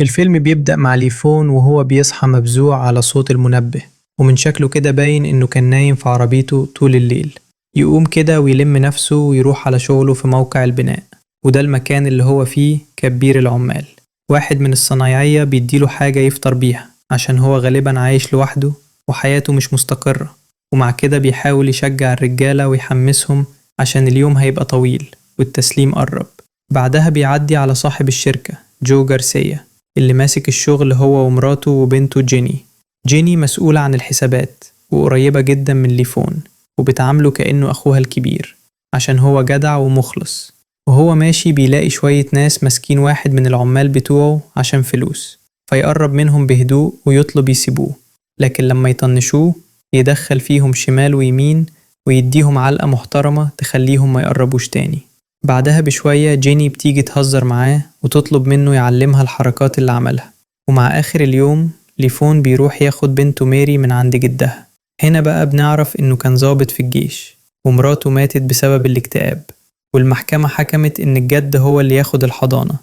الفيلم بيبدأ مع ليفون وهو بيصحى مفزوع على صوت المنبه، ومن شكله كده باين إنه كان نايم في عربيته طول الليل. يقوم كده ويلم نفسه ويروح على شغله في موقع البناء، وده المكان اللي هو فيه كبير العمال. واحد من الصنايعية بيديله حاجة يفطر بيها عشان هو غالبا عايش لوحده وحياته مش مستقرة، ومع كده بيحاول يشجع الرجالة ويحمسهم عشان اليوم هيبقى طويل والتسليم قرب. بعدها بيعدي على صاحب الشركة جو جارسيا اللي ماسك الشغل هو ومراته وبنته جيني. جيني مسؤولة عن الحسابات وقريبة جدا من ليفون، وبتعامله كأنه أخوها الكبير عشان هو جدع ومخلص. وهو ماشي بيلاقي شوية ناس ماسكين واحد من العمال بتوعه عشان فلوس، فيقرب منهم بهدوء ويطلب يسيبوه، لكن لما يطنشوه يدخل فيهم شمال ويمين ويديهم علقة محترمة تخليهم ما يقربوش تاني. بعدها بشوية جيني بتيجي تهزر معاه وتطلب منه يعلمها الحركات اللي عملها. ومع آخر اليوم ليفون بيروح ياخد بنته ميري من عند جدها. هنا بقى بنعرف إنه كان ضابط في الجيش ومراته ماتت بسبب الاكتئاب، والمحكمة حكمت إن الجد هو اللي ياخد الحضانة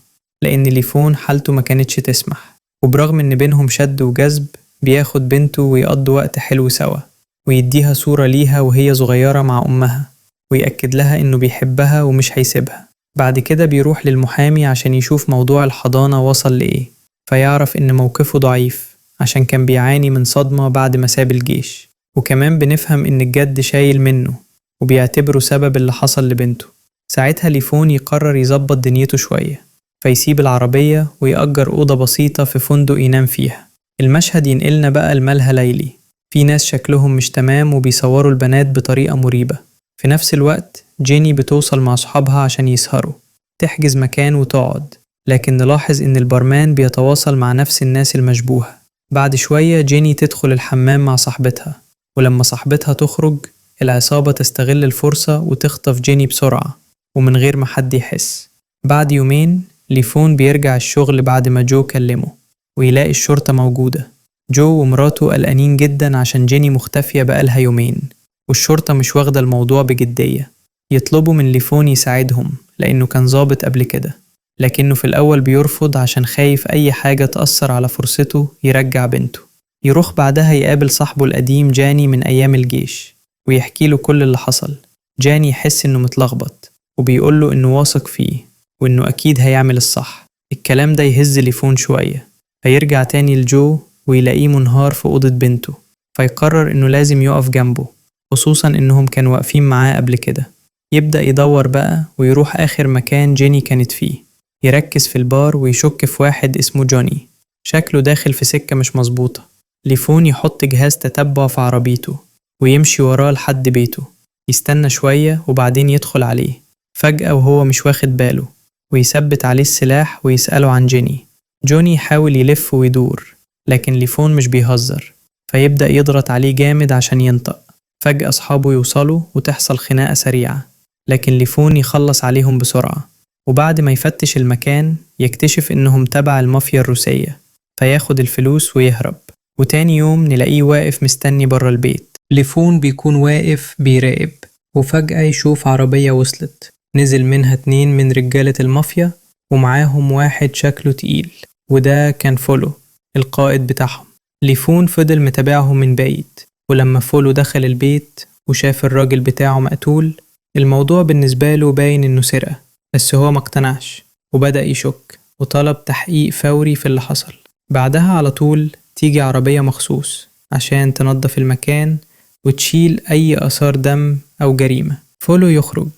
لأن ليفون حالته ما كانتش تسمح. وبرغم إن بينهم شد وجذب بياخد بنته ويقضوا وقت حلو سوا، ويديها صورة ليها وهي صغيرة مع أمها، ويأكد لها إنه بيحبها ومش هيسيبها. بعد كده بيروح للمحامي عشان يشوف موضوع الحضانة وصل لإيه، فيعرف إن موقفه ضعيف عشان كان بيعاني من صدمة بعد ما ساب الجيش. وكمان بنفهم إن الجد شايل منه وبيعتبره سبب اللي حصل لبنته. ساعتها ليفون يقرر يظبط دنيته شوية، فيسيب العربية ويأجر أوضة بسيطة في فندق ينام فيها. المشهد ينقلنا بقى لملهى ليلي، في ناس شكلهم مش تمام وبيصوروا البنات بطريقة مريبة. في نفس الوقت جيني بتوصل مع صحابها عشان يسهروا، تحجز مكان وتقعد، لكن نلاحظ إن البارمان بيتواصل مع نفس الناس المشبوهة. بعد شوية جيني تدخل الحمام مع صاحبتها، ولما صاحبتها تخرج العصابة تستغل الفرصة وتخطف جيني بسرعة ومن غير ما حد يحس. بعد يومين ليفون بيرجع الشغل بعد ما جو كلمه، ويلاقي الشرطة موجودة. جو ومراته قلقانين جدا عشان جيني مختفية بقالها يومين، والشرطة مش واخدة الموضوع بجدية. يطلبوا من ليفون يساعدهم لأنه كان ضابط قبل كده، لكنه في الأول بيرفض عشان خايف أي حاجة تأثر على فرصته يرجع بنته. يروح بعدها يقابل صاحبه القديم جاني من أيام الجيش ويحكي له كل اللي حصل. جاني يحس إنه متلخبط وبيقول له إنه واثق فيه وإنه أكيد هيعمل الصح. الكلام ده يهز ليفون شوية، فيرجع تاني لجو ويلاقيه منهار في أوضة بنته، فيقرر إنه لازم يقف جنبه، خصوصا إنهم كانوا واقفين معاه قبل كده. يبدأ يدور بقى ويروح آخر مكان جيني كانت فيه، يركز في البار ويشك في واحد اسمه جوني شكله داخل في سكة مش مظبوطة. ليفون يحط جهاز تتبع في عربيته ويمشي وراه لحد بيته، يستنى شوية وبعدين يدخل عليه فجأة وهو مش واخد باله، ويثبت عليه السلاح ويسأله عن جيني. جوني يحاول يلف ويدور، لكن ليفون مش بيهزر، فيبدأ يضغط عليه جامد عشان ينطق. فجأة أصحابه يوصلوا وتحصل خناقة سريعة، لكن ليفون يخلص عليهم بسرعة. وبعد ما يفتش المكان يكتشف إنهم تبع المافيا الروسية، فياخد الفلوس ويهرب. وتاني يوم نلاقيه واقف مستني برا البيت. ليفون بيكون واقف بيراقب، وفجأة يشوف عربية وصلت، نزل منها 2 من رجالة المافيا ومعاهم واحد شكله تقيل، وده كان فولو القائد بتاعهم. ليفون فضل متابعهم من بعيد، ولما فولو دخل البيت وشاف الراجل بتاعه مقتول، الموضوع بالنسبة له باين إنه سرقة، بس هو مقتنعش وبدأ يشك وطلب تحقيق فوري في اللي حصل. بعدها على طول تيجي عربية مخصوص عشان تنظف المكان وتشيل أي آثار دم أو جريمة. فولو يخرج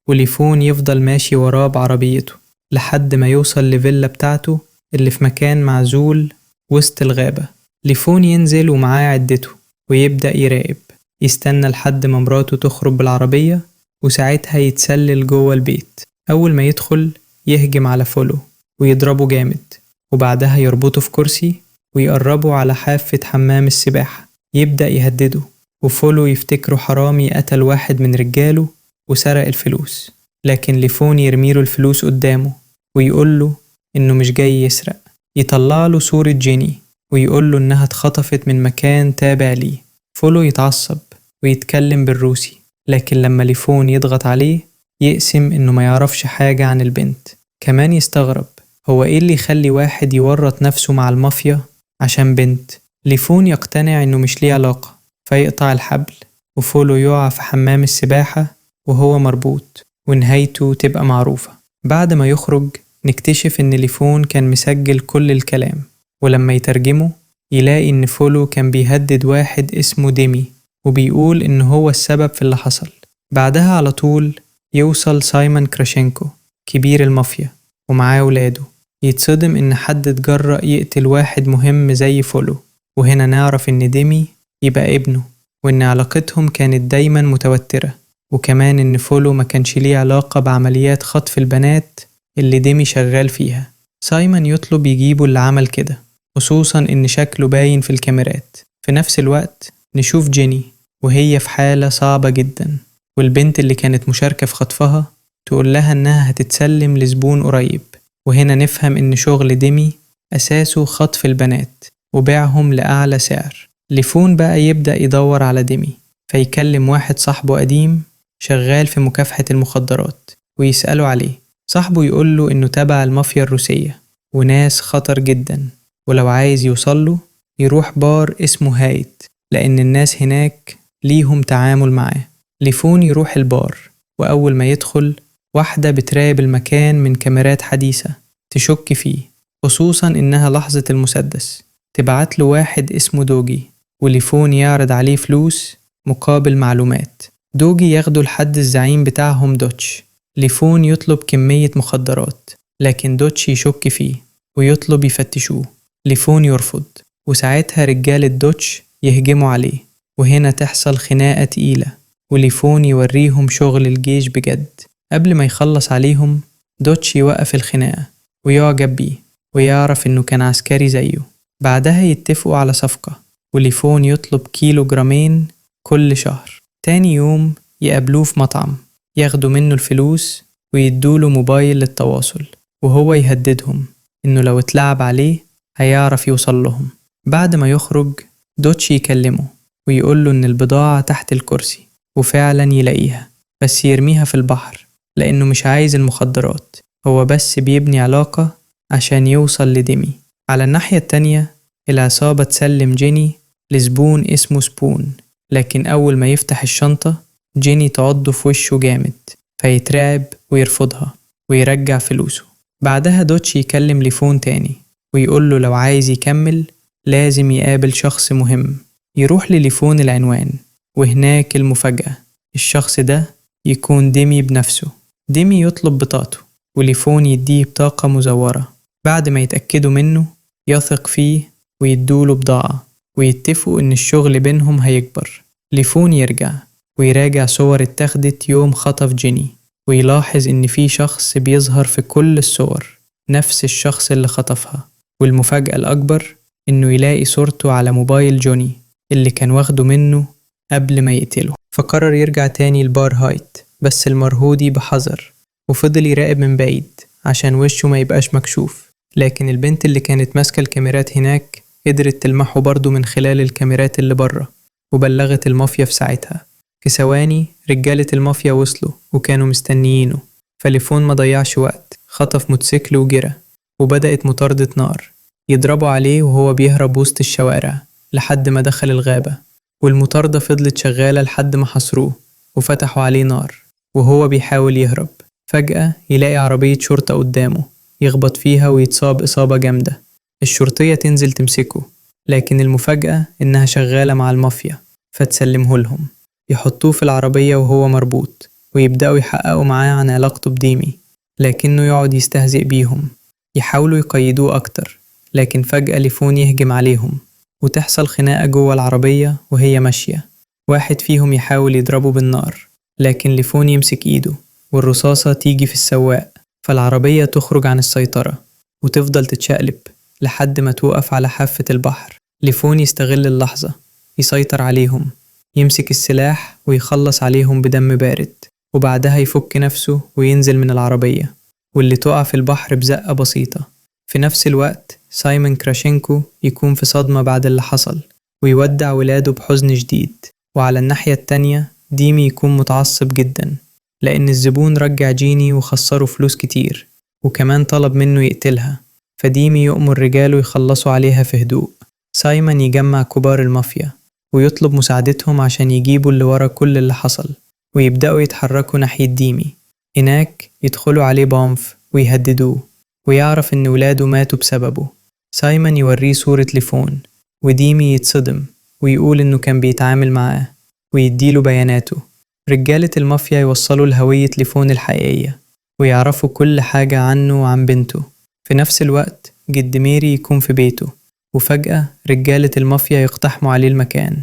وليفون يفضل ماشي وراه بعربيته لحد ما يوصل لفيلا بتاعته اللي في مكان معزول وسط الغابة. ليفون ينزل ومعاه عدته ويبدأ يراقب، يستنى لحد ما مراته تخرج بالعربية وساعتها يتسلل جوه البيت. أول ما يدخل يهجم على فولو ويضربه جامد، وبعدها يربطه في كرسي ويقربه على حافة حمام السباحة. يبدأ يهدده، وفولو يفتكره حرامي قتل واحد من رجاله وسرق الفلوس، لكن ليفون يرميله الفلوس قدامه ويقوله إنه مش جاي يسرق. يطلع له صورة جيني ويقوله إنها اتخطفت من مكان تابع ليه. فولو يتعصب ويتكلم بالروسي، لكن لما ليفون يضغط عليه يقسم إنه ما يعرفش حاجة عن البنت. كمان يستغرب هو إيه اللي يخلي واحد يورط نفسه مع المافيا عشان بنت؟ ليفون يقتنع إنه مش ليه علاقة فيقطع الحبل، وفولو يقع في حمام السباحة وهو مربوط، ونهايته تبقى معروفة. بعد ما يخرج نكتشف إن ليفون كان مسجل كل الكلام، ولما يترجمه يلاقي إن فولو كان بيهدد واحد اسمه ديمي وبيقول إن هو السبب في اللي حصل. بعدها على طول يوصل سايمون كراشينكو كبير المافيا ومعاه ولاده، يتصدم إن حد اتجرأ يقتل واحد مهم زي فولو، وهنا نعرف إن ديمي يبقى ابنه، وإن علاقتهم كانت دايما متوترة، وكمان إن فولو ما كانش ليه علاقة بعمليات خطف البنات اللي ديمي شغال فيها. سايمون يطلب يجيبوا اللي عمل كده، خصوصا إن شكله باين في الكاميرات. في نفس الوقت نشوف جيني وهي في حالة صعبة جدا، والبنت اللي كانت مشاركة في خطفها تقول لها إنها هتتسلم لزبون قريب، وهنا نفهم إن شغل ديمي أساسه خطف البنات وبيعهم لأعلى سعر. ليفون بقى يبدأ يدور على ديمي، فيكلم واحد صاحبه قديم شغال في مكافحة المخدرات ويسأله عليه. صاحبه يقوله إنه تبع المافيا الروسية وناس خطر جدا، ولو عايز يوصله يروح بار اسمه هايت لأن الناس هناك ليهم تعامل معاه. ليفون يروح البار، وأول ما يدخل واحدة بتراقب المكان من كاميرات حديثة تشك فيه، خصوصا إنها لحظة المسدس. تبعت له واحد اسمه دوجي، وليفون يعرض عليه فلوس مقابل معلومات. دوجي ياخده لحد الزعيم بتاعهم دوتش. ليفون يطلب كمية مخدرات، لكن دوتش يشك فيه ويطلب يفتشوه. ليفون يرفض، وساعتها رجالة دوتش يهجموا عليه، وهنا تحصل خناقة تقيلة، وليفون يوريهم شغل الجيش بجد. قبل ما يخلص عليهم دوتش يوقف الخناقة ويعجب بيه ويعرف إنه كان عسكري زيه. بعدها يتفقوا على صفقة، وليفون يطلب كيلوغرامين كل شهر. تاني يوم يقابلوه في مطعم، ياخدوا منه الفلوس ويدوله موبايل للتواصل، وهو يهددهم إنه لو اتلعب عليه هيعرف يوصل لهم. بعد ما يخرج دوتش يكلمه ويقوله إن البضاعة تحت الكرسي، وفعلا يلاقيها بس يرميها في البحر لأنه مش عايز المخدرات، هو بس بيبني علاقة عشان يوصل لديمي. على الناحية التانية العصابة تسلم جيني لزبون اسمه سبون، لكن أول ما يفتح الشنطة جيني تعضه في وشه جامد فيترعب ويرفضها ويرجع فلوسه. بعدها دوتش يكلم ليفون تاني ويقوله لو عايز يكمل لازم يقابل شخص مهم. يروح لليفون العنوان، وهناك المفاجأة، الشخص ده يكون ديمي بنفسه. ديمي يطلب بطاقته، وليفون يديه بطاقة مزورة. بعد ما يتأكدوا منه يثق فيه ويدوله بضاعة، ويتفقوا إن الشغل بينهم هيكبر. ليفون يرجع ويراجع صور اتخذت يوم خطف جيني، ويلاحظ إن في شخص بيظهر في كل الصور، نفس الشخص اللي خطفها. والمفاجأة الأكبر إنه يلاقي صورته على موبايل جوني اللي كان واخده منه قبل ما يقتله. فقرر يرجع تاني البار هايت، بس المرهودي بحذر، وفضل يراقب من بعيد عشان وشه ما يبقاش مكشوف. لكن البنت اللي كانت ماسكة الكاميرات هناك قدرت تلمحه برضه من خلال الكاميرات اللي بره، وبلغت المافيا في ساعتها. في ثواني رجالة المافيا وصلوا وكانوا مستنيينه، فليفون ما ضيعش وقت، خطف موتوسيكل وجرى، وبدأت مطاردة نار يضربوا عليه وهو بيهرب وسط الشوارع لحد ما دخل الغابة. والمطاردة فضلت شغالة لحد ما حصروه وفتحوا عليه نار وهو بيحاول يهرب. فجأة يلاقي عربية شرطة قدامه، يخبط فيها ويتصاب إصابة جامدة. الشرطية تنزل تمسكه، لكن المفاجأة إنها شغالة مع المافيا فتسلمه لهم. يحطوه في العربية وهو مربوط، ويبدأوا يحققوا معاه عن علاقته بديمي، لكنه يقعد يستهزئ بيهم. يحاولوا يقيدوه أكتر، لكن فجأة ليفون يهجم عليهم وتحصل خناقة جوه العربية وهي ماشية. واحد فيهم يحاول يضربه بالنار، لكن ليفون يمسك إيده والرصاصة تيجي في السواق، فالعربية تخرج عن السيطرة وتفضل تتشقلب لحد ما توقف على حافة البحر. ليفون يستغل اللحظة يسيطر عليهم، يمسك السلاح ويخلص عليهم بدم بارد، وبعدها يفك نفسه وينزل من العربية واللي تقع في البحر بزقة بسيطة. في نفس الوقت سايمون كراشينكو يكون في صدمة بعد اللي حصل ويودع ولاده بحزن شديد. وعلى الناحية التانية ديمي يكون متعصب جدا لأن الزبون رجع جيني وخسره فلوس كتير، وكمان طلب منه يقتلها، فديمي يؤمر رجاله يخلصوا عليها في هدوء. سايمون يجمع كبار المافيا ويطلب مساعدتهم عشان يجيبوا اللي ورا كل اللي حصل، ويبدأوا يتحركوا ناحية ديمي. هناك يدخلوا عليه بعنف ويهددوه، ويعرف إن ولاده ماتوا بسببه. سايمون يوريه صورة ليفون، وديمي يتصدم ويقول إنه كان بيتعامل معاه ويديله بياناته. رجالة المافيا يوصلوا لهوية ليفون الحقيقية ويعرفوا كل حاجة عنه وعن بنته. في نفس الوقت جد ميري يكون في بيته، وفجأة رجالة المافيا يقتحموا عليه المكان.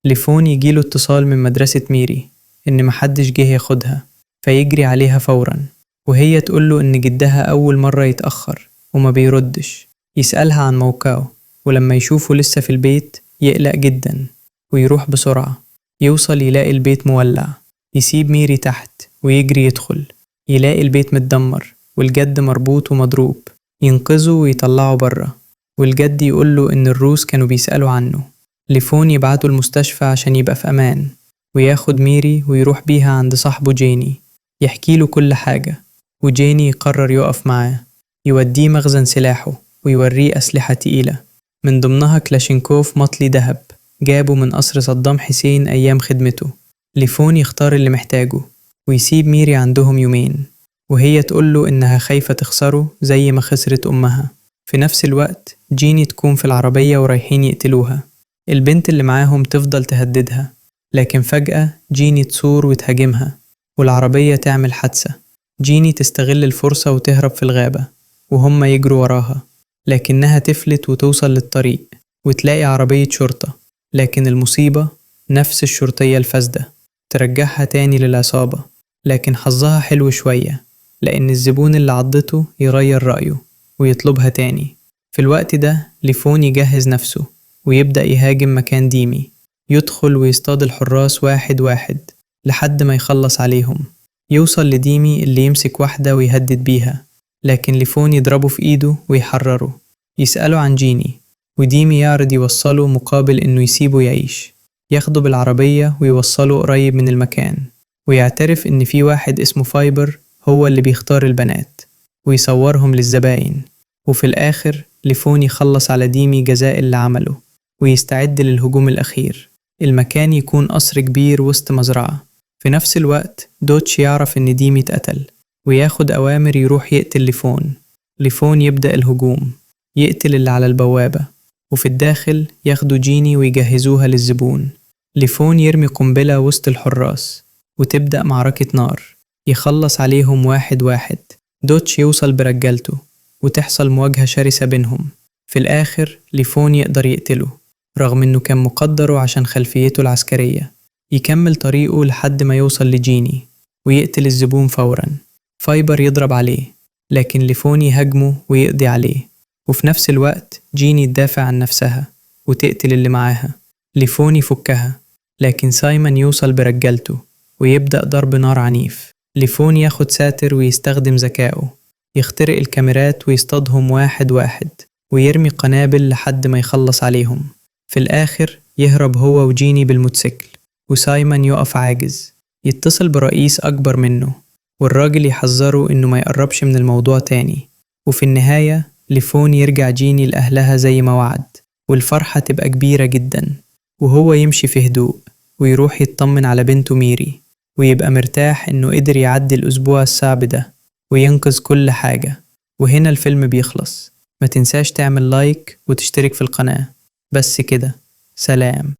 ليفون يجيله اتصال من مدرسة ميري إن محدش جه ياخدها، فيجري عليها فورا، وهي تقوله إن جدها أول مرة يتأخر وما بيردش. يسألها عن موقعه، ولما يشوفه لسه في البيت يقلق جدا ويروح بسرعة. يوصل يلاقي البيت مولع، يسيب ميري تحت ويجري يدخل، يلاقي البيت متدمر والجد مربوط ومضروب. ينقذه ويطلعه برا، والجد يقوله إن الروس كانوا بيسألوا عنه. ليفون يبعته المستشفى عشان يبقى في أمان، وياخد ميري ويروح بيها عند صاحبه جيني يحكيله كل حاجة. وجيني يقرر يقف معاه، يوديه مخزن سلاحه ويوريه أسلحة تقيلة، من ضمنها كلاشينكوف مطلي دهب جابه من قصر صدام حسين أيام خدمته. ليفون يختار اللي محتاجه ويسيب ميري عندهم يومين، وهي تقوله إنها خايفة تخسره زي ما خسرت أمها. في نفس الوقت جيني تكون في العربية ورايحين يقتلوها. البنت اللي معاهم تفضل تهددها، لكن فجأة جيني تصور وتهاجمها والعربية تعمل حادثة. جيني تستغل الفرصة وتهرب في الغابة، وهم يجروا وراها، لكنها تفلت وتوصل للطريق وتلاقي عربية شرطة. لكن المصيبة نفس الشرطية الفاسدة ترجعها تاني للعصابة، لكن حظها حلو شوية لأن الزبون اللي عضته يغير رأيه ويطلبها تاني. في الوقت ده ليفون يجهز نفسه ويبدأ يهاجم مكان ديمي. يدخل ويصطاد الحراس واحد واحد لحد ما يخلص عليهم. يوصل لديمي اللي يمسك واحدة ويهدد بيها، لكن ليفون يضربه في إيده ويحرره. يسأله عن جيني، وديمي يعرض يوصله مقابل إنه يسيبه يعيش. ياخده بالعربية ويوصله قريب من المكان، ويعترف إن في واحد اسمه فايبر هو اللي بيختار البنات ويصورهم للزبائن. وفي الآخر ليفون يخلص على ديمي جزاء اللي عمله ويستعد للهجوم الأخير. المكان يكون قصر كبير وسط مزرعة. في نفس الوقت دوتش يعرف إن ديمي اتقتل وياخد أوامر يروح يقتل ليفون. ليفون يبدأ الهجوم، يقتل اللي على البوابة، وفي الداخل ياخدوا جيني ويجهزوها للزبون. ليفون يرمي قنبلة وسط الحراس وتبدأ معركة نار، يخلص عليهم واحد واحد. دوتش يوصل برجالته وتحصل مواجهة شرسة بينهم. في الآخر ليفون يقدر يقتله رغم إنه كان مقدره عشان خلفيته العسكرية. يكمل طريقه لحد ما يوصل لجيني ويقتل الزبون فورا. فايبر يضرب عليه، لكن ليفون يهاجمه ويقضي عليه، وفي نفس الوقت جيني تدافع عن نفسها وتقتل اللي معاها. ليفون يفكها، لكن سايمون يوصل برجالته ويبدأ ضرب نار عنيف. ليفون ياخد ساتر ويستخدم ذكائه، يخترق الكاميرات ويصطادهم واحد واحد ويرمي قنابل لحد ما يخلص عليهم. في الآخر يهرب هو وجيني بالموتوسيكل، وسايمون يقف عاجز. يتصل برئيس أكبر منه، والراجل يحذره إنه ما يقربش من الموضوع تاني. وفي النهاية ليفون يرجع جيني لأهلها زي ما وعد، والفرحة تبقى كبيرة جدا، وهو يمشي في هدوء ويروح يطمن على بنته ميري، ويبقى مرتاح إنه قدر يعدي الأسبوع الصعب ده وينقذ كل حاجة. وهنا الفيلم بيخلص. ما تنساش تعمل لايك وتشترك في القناة. بس كده، سلام.